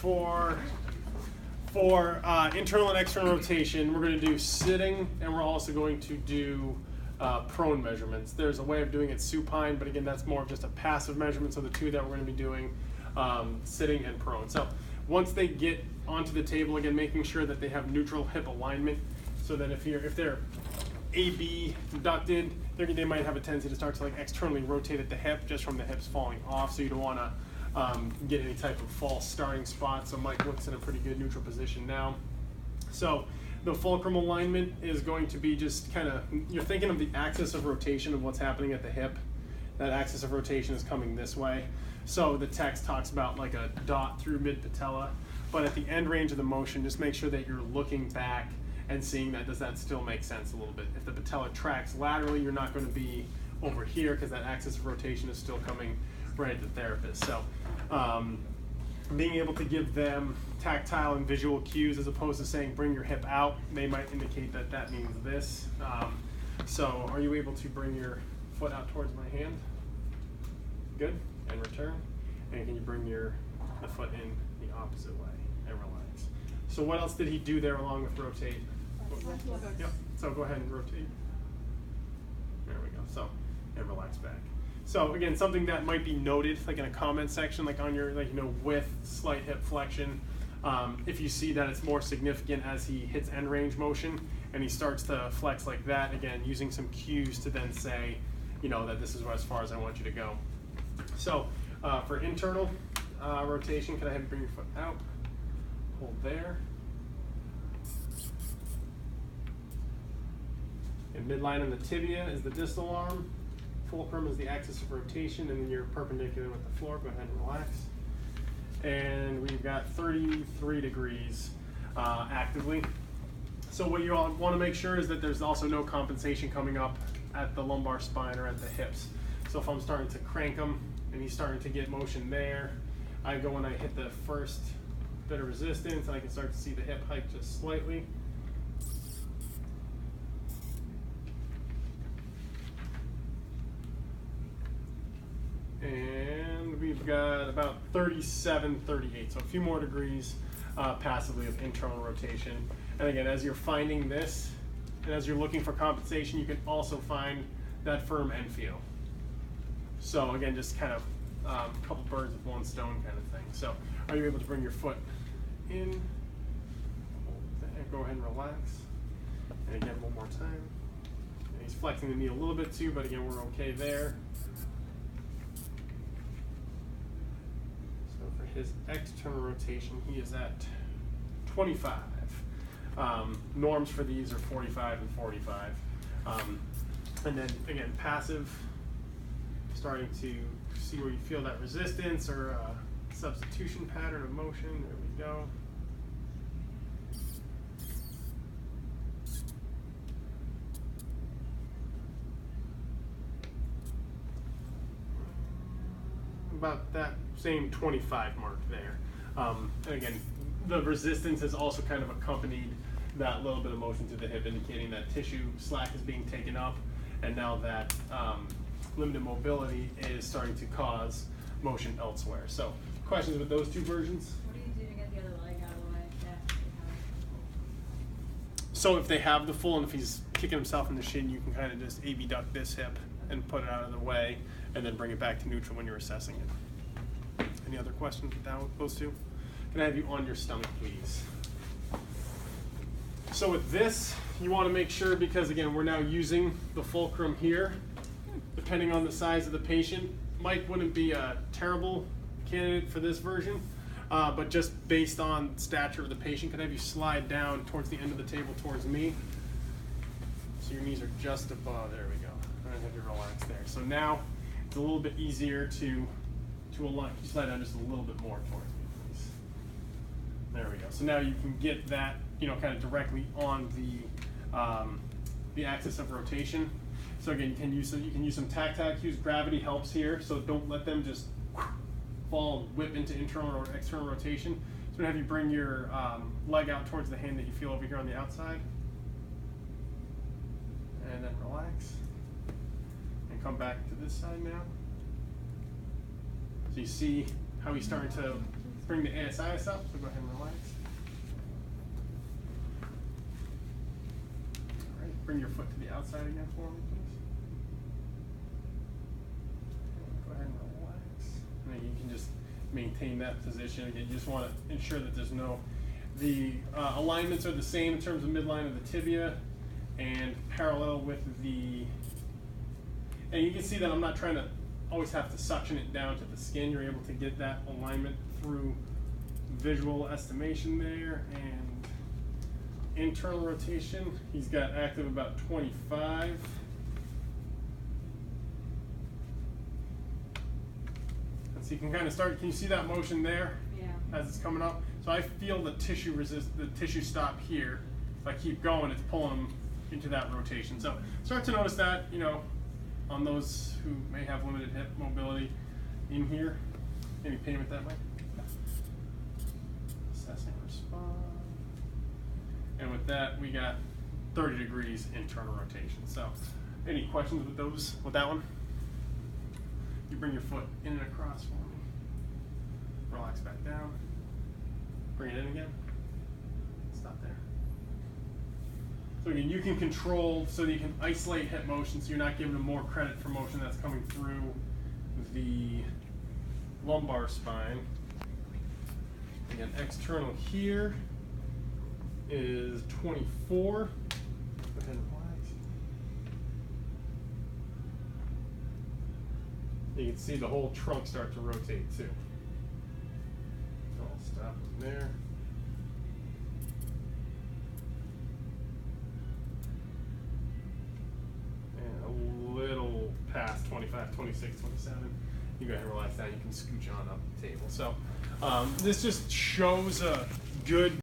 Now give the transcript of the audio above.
for internal and external rotation, we're going to do sitting, and we're also going to do prone measurements. There's a way of doing it supine, but again, that's more of just a passive measurement. So the two that we're going to be doing, sitting and prone. So once they get onto the table, again, making sure that they have neutral hip alignment, so that if they're AB abducted, they might have a tendency to start to like externally rotate at the hip just from the hips falling off. So you don't want to get any type of false starting spot. So Mike looks in a pretty good neutral position now. So the fulcrum alignment is going to be just kind of, you're thinking of the axis of rotation of what's happening at the hip. That axis of rotation is coming this way. So the text talks about like a dot through mid patella, but at the end range of the motion, just make sure that you're looking back and seeing that, does that still make sense a little bit? If the patella tracks laterally, you're not going to be over here because that axis of rotation is still coming right at the therapist. So being able to give them tactile and visual cues as opposed to saying bring your hip out, they might indicate that that means this. So are you able to bring your foot out towards my hand? Good, and return. And can you bring the foot in the opposite way and relax? So what else did he do there along with rotate? Yep, so go ahead and rotate. There we go, so, and relax back. So again, something that might be noted, like in a comment section, like on your, with slight hip flexion, if you see that it's more significant as he hits end range motion and he starts to flex like that, again, using some cues to then say, that this is as far as I want you to go. So for internal rotation, can I have you bring your foot out? Hold there. And midline on the tibia is the distal arm. Fulcrum is the axis of rotation, and then you're perpendicular with the floor. Go ahead and relax. And we've got 33 degrees actively. So what you all want to make sure is that there's also no compensation coming up at the lumbar spine or at the hips. So if I'm starting to crank them and he's starting to get motion there, I go and I hit the first bit of resistance, and I can start to see the hip hike just slightly. And we've got about 37, 38, so a few more degrees passively of internal rotation. And again, as you're finding this, and as you're looking for compensation, you can also find that firm end feel. So again, just kind of a couple birds with one stone kind of thing. So are you able to bring your foot in? Go ahead and relax. And again, one more time. And he's flexing the knee a little bit too, but again, we're okay there. So for his external rotation, he is at 25. Norms for these are 45 and 45. And then again, passive, starting to see where you feel that resistance or substitution pattern of motion. There we go. About that same 25 mark there. And again, the resistance has also kind of accompanied that little bit of motion to the hip, indicating that tissue slack is being taken up, and now that limited mobility is starting to cause motion elsewhere. So, questions with those two versions? What do you do to get the other leg out of the way? Yeah. So if they have the full, and if he's kicking himself in the shin, you can kind of just abduct this hip and put it out of the way, and then bring it back to neutral when you're assessing it. Any other questions with those two? Can I have you on your stomach, please? So with this, you want to make sure, because again, we're now using the fulcrum here, depending on the size of the patient. Mike wouldn't be a terrible candidate for this version, but just based on stature of the patient, can I have you slide down towards the end of the table towards me? So your knees are just above, there we go. I'm gonna have you relax there. So now it's a little bit easier to align. You slide down just a little bit more towards me, please. There we go. So now you can get that, kind of directly on the axis of rotation. So again, you can use some tactile cues. Gravity helps here, so don't let them just fall and whip into internal or external rotation. So I'm gonna have you bring your leg out towards the hand that you feel over here on the outside, and then relax, and come back to this side now. So you see how he's starting to bring the ASIS up, so go ahead and relax. All right, bring your foot to the outside again for me, please. Go ahead and relax. And then you can just maintain that position. Again, you just want to ensure that there's the alignments are the same in terms of midline of the tibia and parallel with the, and you can see that I'm not trying to always have to suction it down to the skin. You're able to get that alignment through visual estimation there. And internal rotation, he's got active about 25. And so you can kind of start, can you see that motion there? Yeah. As it's coming up? So I feel the tissue stop here. If I keep going, it's pulling them into that rotation. So start to notice that, you know, on those who may have limited hip mobility in here. Any pain with that, Mike? Assessing response. And with that, we got 30 degrees internal rotation. So any questions with those, with that one? You bring your foot in and across for me. Relax back down. Bring it in again. Stop there. So again, you can control so that you can isolate hip motion, so you're not giving them more credit for motion that's coming through the lumbar spine. Again, external here is 24. Go ahead and relax. You can see the whole trunk start to rotate too. So I'll stop there. Past 25, 26, 27. You go ahead and relax down. You can scooch on up the table. So this just shows a good